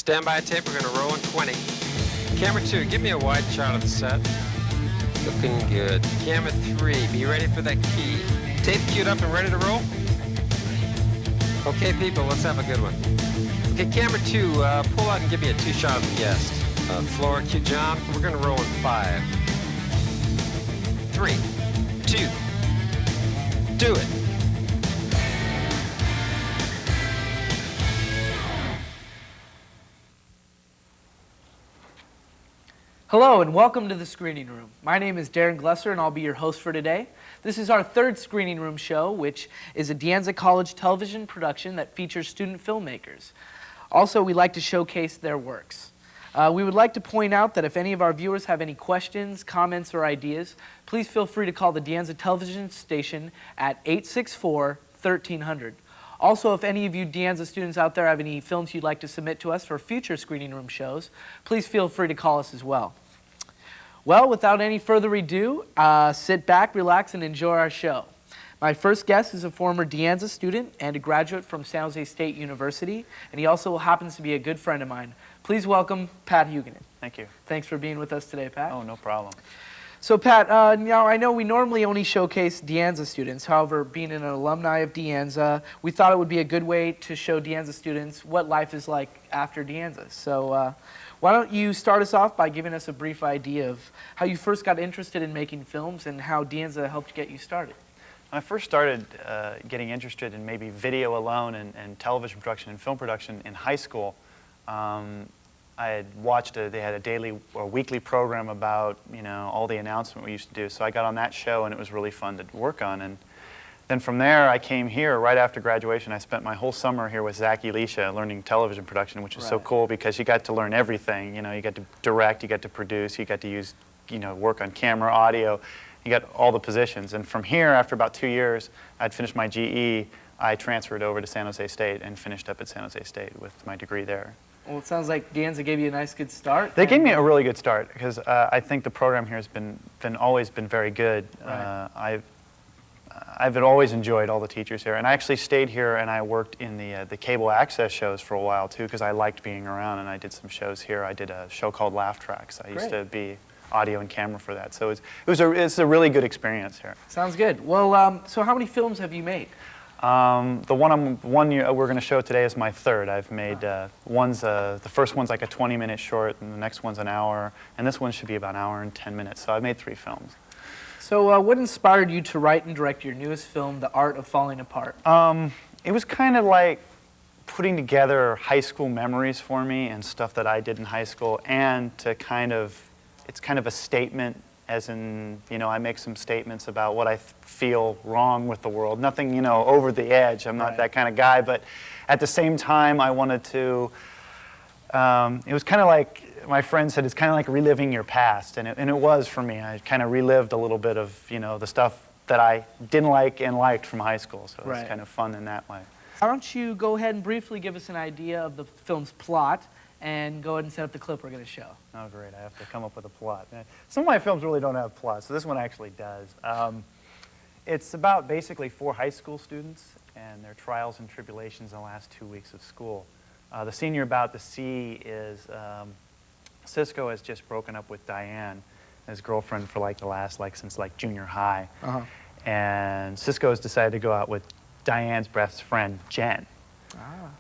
Stand by tape, we're gonna roll in 20. Camera 2, give me a wide shot of the set. Looking good. Camera 3, be ready for that key. Tape queued up and ready to roll? Okay, people, let's have a good one. Okay, camera 2, pull out and give me a 2-shot of the guest. Floor cue, John. We're gonna roll in 5, 3, 2, do it. Hello and welcome to the Screening Room. My name is Darrin and I'll be your host for today. This is our third Screening Room show, which is a De Anza College television production that features student filmmakers. Also, we like to showcase their works. We would like to point out that if any of our viewers have any questions, comments, or ideas, please feel free to call the De Anza television station at 864-1300. Also, if any of you De Anza students out there have any films you'd like to submit to us for future Screening Room shows, please feel free to call us as well. Well, without any further ado, sit back, relax, and enjoy our show. My first guest is a former De Anza student and a graduate from San Jose State University, and he also happens to be a good friend of mine. Please welcome Pat Huguenin. Thank you. Thanks for being with us today, Pat. Oh, no problem. So, Pat, now I know we normally only showcase De Anza students. However, being an alumni of De Anza, we thought it would be a good way to show De Anza students what life is like after De Anza. So, why don't you start us off by giving us a brief idea of how you first got interested in making films and how De Anza helped get you started? When I first started getting interested in maybe video alone and television production and film production in high school, I had watched they had a daily or weekly program about, you know, all the announcement we used to do. So I got on that show and it was really fun to work on. And then from there I came here right after graduation. I spent my whole summer here with Zach Elisha learning television production, which was so cool because you got to learn everything. You know, you got to direct, you got to produce, you got to use, you know, work on camera, audio. You got all the positions. And from here, after about 2 years, I'd finished my GE. I transferred over to San Jose State and finished up at San Jose State with my degree there. Well, it sounds like De Anza gave you a nice, good start. They gave me a really good start because I think the program here has always been very good. Right. I've always enjoyed all the teachers here, and I actually stayed here and I worked in the cable access shows for a while too because I liked being around, and I did some shows here. I did a show called Laugh Tracks. I used to be audio and camera for that, so it's a really good experience here. Sounds good. Well, so how many films have you made? The one we're going to show today is my third. I've made the first one's like a 20-minute short, and the next one's an hour, and this one should be about an hour and 10 minutes. So I've made 3 films. So what inspired you to write and direct your newest film, The Art of Falling Apart? It was kind of like putting together high school memories for me and stuff that I did in high school, and to it's kind of a statement. As in, you know, I make some statements about what I feel wrong with the world. Nothing, you know, over the edge. I'm not that kind of guy. But at the same time, I wanted to, it was kind of like, my friend said, it's kind of like reliving your past. And it was for me. I kind of relived a little bit of, you know, the stuff that I didn't like and liked from high school. So it was kind of fun in that way. Why don't you go ahead and briefly give us an idea of the film's plot and go ahead and set up the clip we're going to show. Oh, great. I have to come up with a plot. Some of my films really don't have plots, so this one actually does. It's about basically 4 high school students and their trials and tribulations in the last 2 weeks of school. The scene you're about to see is Cisco has just broken up with Diane, his girlfriend, for like the last, since junior high. And Cisco has decided to go out with Diane's best friend, Jen.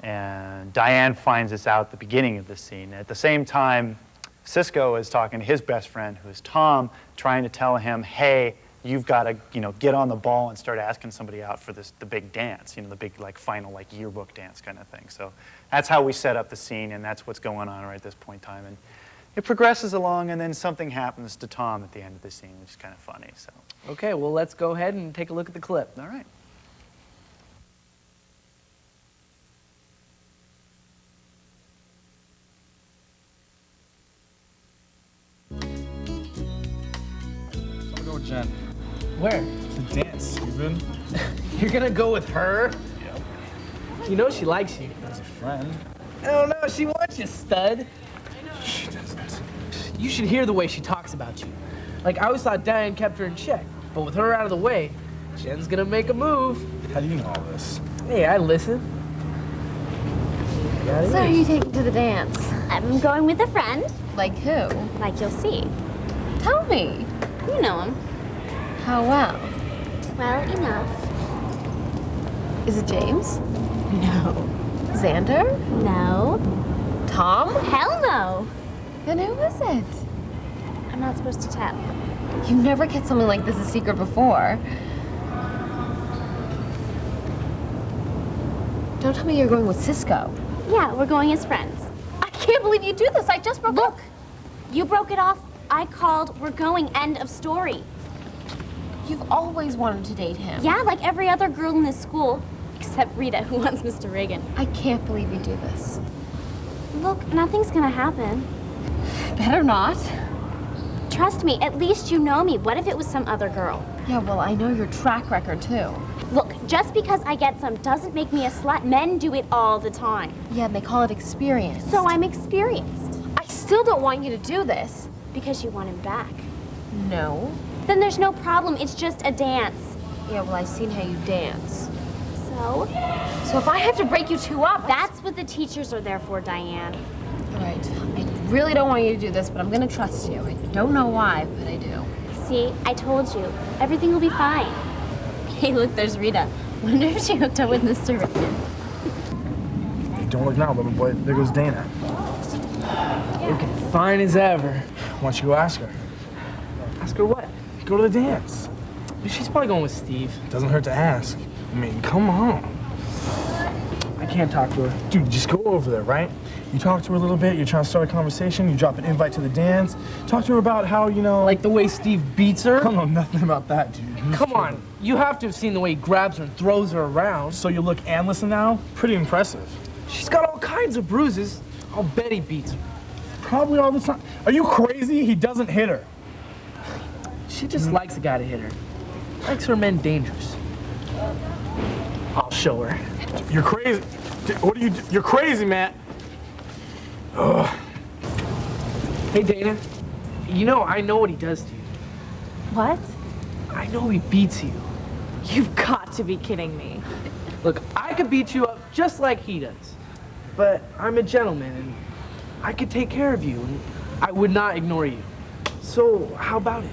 And Diane finds this out at the beginning of the scene. At the same time, Cisco is talking to his best friend, who is Tom, trying to tell him, hey, you've got to, you know, get on the ball and start asking somebody out for the big dance, you know, the big final yearbook dance kind of thing. So that's how we set up the scene, and that's what's going on right at this point in time. And it progresses along, and then something happens to Tom at the end of the scene, which is kind of funny. So. Okay, well, let's go ahead and take a look at the clip. All right. Jen. Where? To dance, Steven. You're gonna go with her? Yep. You know she likes you. As a friend. Oh no, she wants you, stud. She doesn't. You should hear the way she talks about you. Like, I always thought Diane kept her in check, but with her out of the way, Jen's gonna make a move. How do you know all this? Hey, I listen. Yeah, So are you taking to the dance? I'm going with a friend, Like who? like you'll see. Tell me. You know him. How well? Well, enough. Is it James? No. Xander? No. Tom? Hell no. Then who is it? I'm not supposed to tell. You never kept something like this a secret before. Don't tell me you're going with Cisco. Yeah, we're going as friends. I can't believe you do this. I just broke up. Look, you broke it off. I called. We're going. End of story. You've always wanted to date him. Yeah, like every other girl in this school, except Rita, who wants Mr. Reagan. I can't believe you do this. Look, nothing's gonna happen. Better not. Trust me, at least you know me. What if it was some other girl? Yeah, well, I know your track record, too. Look, just because I get some doesn't make me a slut. Men do it all the time. Yeah, and they call it experience. So I'm experienced. I still don't want you to do this. Because you want him back. No. Then there's no problem. It's just a dance. Yeah, well, I've seen how you dance. So? So if I have to break you two up, That's what the teachers are there for, Diane. All right. I really don't want you to do this, but I'm gonna trust you. I don't know why, but I do. See, I told you. Everything will be fine. Hey, look, there's Rita. Wonder if she hooked up with Mr. Reagan. Don't look now, little boy. There goes Dana. Looking fine as ever. Why don't you go ask her? Ask her what? Go to the dance. She's probably going with Steve. Doesn't hurt to ask. I mean, come on. I can't talk to her. Dude, just go over there, right? You talk to her a little bit, you're trying to start a conversation, you drop an invite to the dance. Talk to her about how, you know... Like the way Steve beats her? I don't know nothing about that, dude. Come on. You have to have seen the way he grabs her and throws her around. So you look and listen now? Pretty impressive. She's got all kinds of bruises. I'll bet he beats her. Probably all the time. Are you crazy? He doesn't hit her. She just likes a guy to hit her. Likes her men dangerous. I'll show her. You're crazy. What are you do? You're crazy, Matt. Ugh. Hey, Dana. You know, I know what he does to you. What? I know he beats you. You've got to be kidding me. Look, I could beat you up just like he does. But I'm a gentleman, and I could take care of you, and I would not ignore you. So, how about it?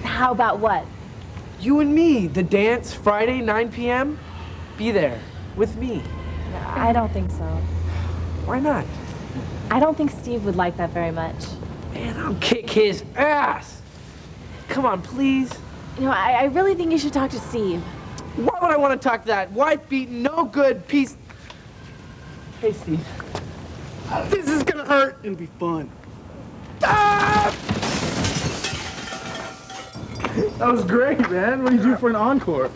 How about what? You and me, the dance, Friday, 9 p.m.? Be there, with me. I don't think so. Why not? I don't think Steve would like that very much. Man, I'll kick his ass. Come on, please. You know, I really think you should talk to Steve. Why would I want to talk to that wife-beaten, no-good piece? Hey, Steve. This is gonna hurt. It'll be fun. Ah! That was great, man. What do you do for an encore?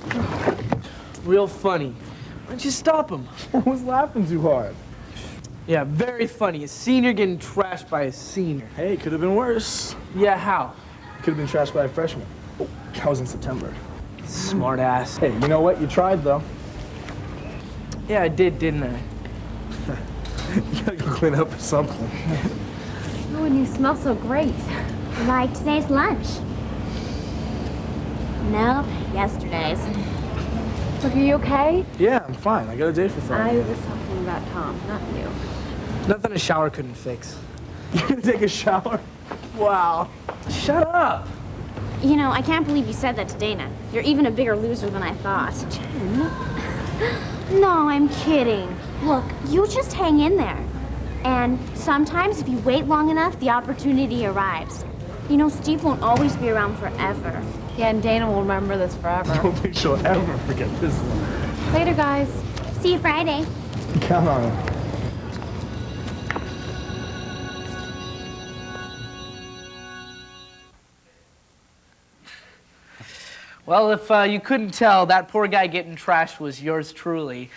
Real funny. Why don't you stop him? I was laughing too hard. Yeah, very funny. A senior getting trashed by a senior. Hey, could have been worse. Yeah, how? Could have been trashed by a freshman. Oh, that was in September. Smart ass. Hey, you know what? You tried, though. Yeah, I did, didn't I? You gotta go clean up or something. Oh, and you smell so great. Like today's lunch. Nope, yesterday's. Look, are you okay? Yeah, I'm fine. I got a date for I Friday. was talking about Tom, not you. Nothing a shower couldn't fix. You gonna take a shower? Wow. Shut up. You know, I can't believe you said that to Dana. You're even a bigger loser than I thought. No, I'm kidding. Look, you just hang in there. And sometimes if you wait long enough, the opportunity arrives. You know, Steve won't always be around forever. Yeah, and Dana will remember this I forever. don't think she'll ever forget this one. Later, guys. See you Friday. Count on it. Well, if you couldn't tell, that poor guy getting trashed was yours truly.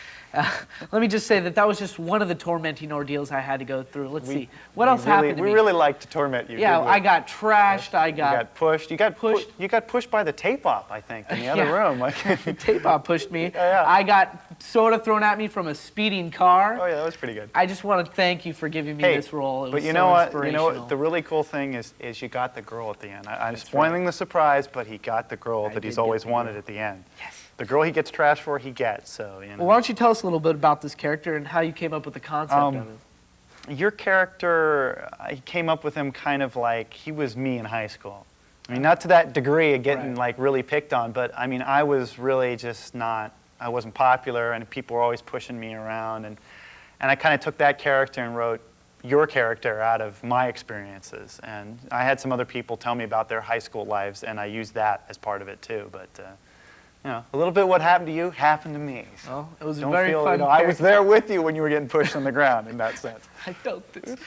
Let me just say that was just one of the tormenting ordeals I had to go through. Let's see. What else happened to me? We really like to torment you. Yeah, didn't we? I got trashed. I You got pushed. You got pushed. You got pushed by the tape op, I think, in the other room. Tape op pushed me. Yeah. I got soda thrown at me from a speeding car. Oh yeah, that was pretty good. I just want to thank you for giving me this role. It but was you so know what? You know inspirational. what? The really cool thing is you got the girl at the end. I'm spoiling the surprise, but he got the girl that he's always wanted at the end. Yes. the girl he gets trashed for, he gets. So, you know. Well, why don't you tell us a little bit about this character and how you came up with the concept of him? Your character, I came up with him kind of like he was me in high school. I mean, not to that degree of getting like really picked on, but I mean, I was really just not, I wasn't popular, and people were always pushing me around, and I kind of took that character and wrote your character out of my experiences. And I had some other people tell me about their high school lives, and I used that as part of it too. But you know, a little bit what happened to you happened to me. So well, it was don't very feel, fun. you know, I was there with you when you were getting pushed on the ground in that sense. I felt this.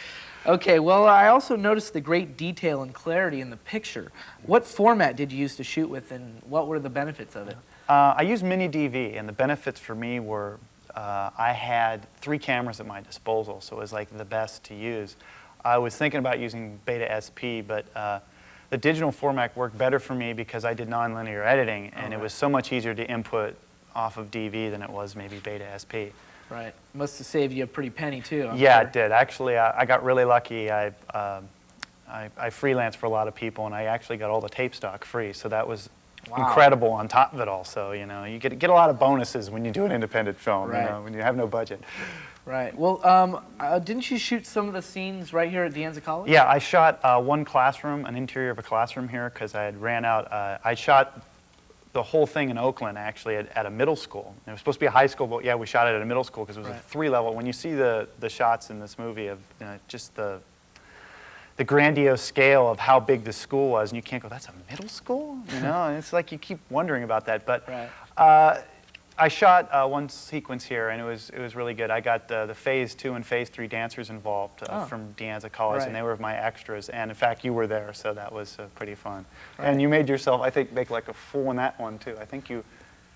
Okay, well, I also noticed the great detail and clarity in the picture. What format did you use to shoot with, and what were the benefits of it? I used mini DV, and the benefits for me were I had 3 cameras at my disposal, so it was like the best to use. I was thinking about using Beta SP, but the digital format worked better for me because I did nonlinear editing, and it was so much easier to input off of DV than it was maybe Beta SP. Right. Must have saved you a pretty penny, too. I'm Yeah, sure. it did. Actually, I got really lucky. I freelanced for a lot of people, and I actually got all the tape stock free, so that was incredible on top of it all. So, you know, you get a lot of bonuses when you do an independent film, you know, when you have no budget. Right. Well, didn't you shoot some of the scenes right here at De Anza College? Yeah, I shot one classroom, an interior of a classroom here, because I had ran out. I shot the whole thing in Oakland, actually, at a middle school. It was supposed to be a high school, but yeah, we shot it at a middle school because it was a 3-level. When you see the shots in this movie of just the grandiose scale of how big the school was, and you can't go, that's a middle school? You know, and it's like you keep wondering about that. But I shot one sequence here, and it was really good. I got the Phase 2 and Phase 3 dancers involved from De Anza College, and they were my extras. And in fact, you were there, so that was pretty fun. And you made yourself, I think, make like a fool in that one too. I think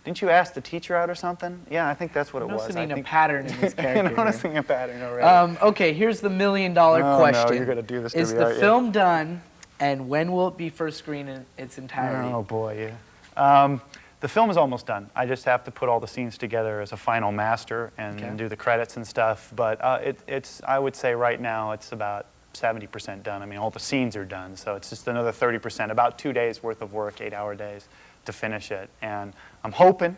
didn't you ask the teacher out or something? Yeah, I think that's what it was. I'm noticing a pattern in this character. I'm noticing a pattern already. Okay, here's the million-dollar question. No, you're gonna do this to me, Is the film done, and when will it be first screened in its entirety? Oh boy, yeah. The film is almost done. I just have to put all the scenes together as a final master and do the credits and stuff. But I would say right now it's about 70% done. I mean, all the scenes are done, so it's just another 30%, about 2 days worth of work, 8-hour days to finish it. And I'm hoping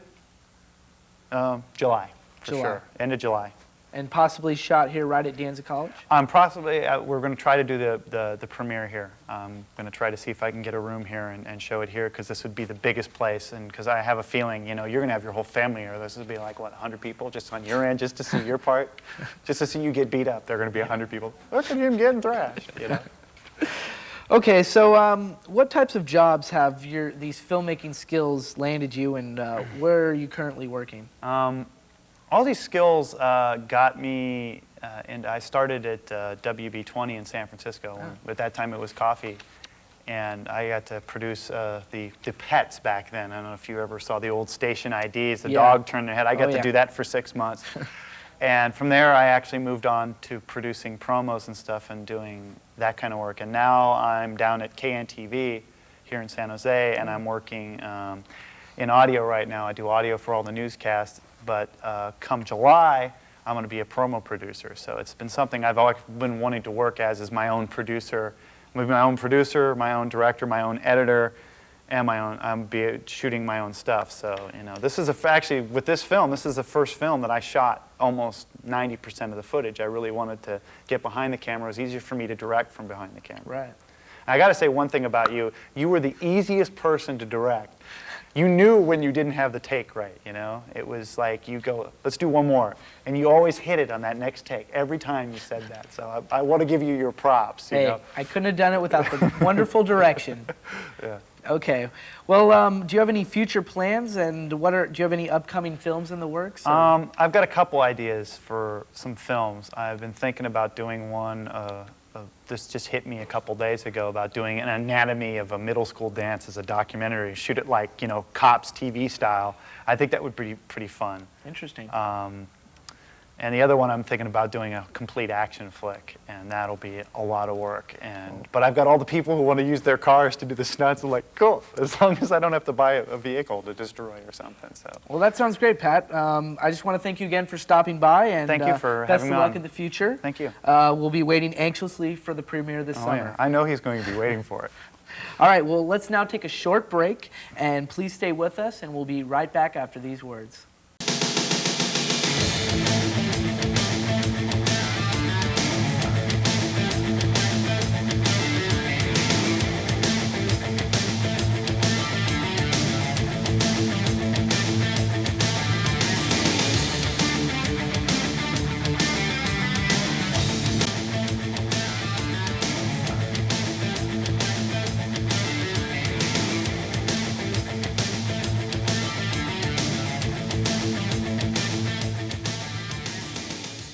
July, for sure, end of July. And possibly shot here right at De Anza College? Possibly, we're going to try to do the premiere here. I'm going to try to see if I can get a room here and show it here, because this would be the biggest place, and because I have a feeling, you know, you're going to have your whole family here. This would be like, what, 100 people just on your end, just to see your part? Just to see you get beat up, there are going to be 100 people. Look at him getting thrashed, you know? Okay, so what types of jobs have these filmmaking skills landed you, and where are you currently working? All these skills got me, and I started at WB20 in San Francisco. At that time, it was coffee, and I got to produce the pets back then. I don't know if you ever saw the old station IDs. The dog turned their head. I got to do that for 6 months, and from there, I actually moved on to producing promos and stuff and doing that kind of work. And now I'm down at KNTV here in San Jose, and I'm working in audio right now. I do audio for all the newscasts. But come July, I'm going to be a promo producer. So it's been something I've always been wanting to work as my own producer. I'm going to be my own producer, my own director, my own editor, and I'm shooting my own stuff. So, you know, this is actually, with this film, this is the first film that I shot almost 90% of the footage. I really wanted to get behind the camera. It was easier for me to direct from behind the camera. Right. I got to say one thing about you. You were the easiest person to direct. You knew when you didn't have the take right, you know? It was like you go, let's do one more. And you always hit it on that next take, every time you said that. So I want to give you your props, you know? I couldn't have done it without the wonderful direction. Yeah. Okay. Well, do you have any future plans, and do you have any upcoming films in the works? I've got a couple ideas for some films. I've been thinking about doing one. This just hit me a couple days ago about doing an anatomy of a middle school dance as a documentary. Shoot it like, you know, Cops TV style. I think that would be pretty fun. Interesting. And the other one, I'm thinking about doing a complete action flick, and that'll be a lot of work. But I've got all the people who want to use their cars to do the stunts. I'm like, cool, as long as I don't have to buy a vehicle to destroy or something. So. Well, that sounds great, Pat. I just want to thank you again for stopping by, and thank you for best having of me luck on. in the future. Thank you. We'll be waiting anxiously for the premiere this summer. Yeah. I know he's going to be waiting for it. All right, well, let's now take a short break, and please stay with us, and we'll be right back after these words.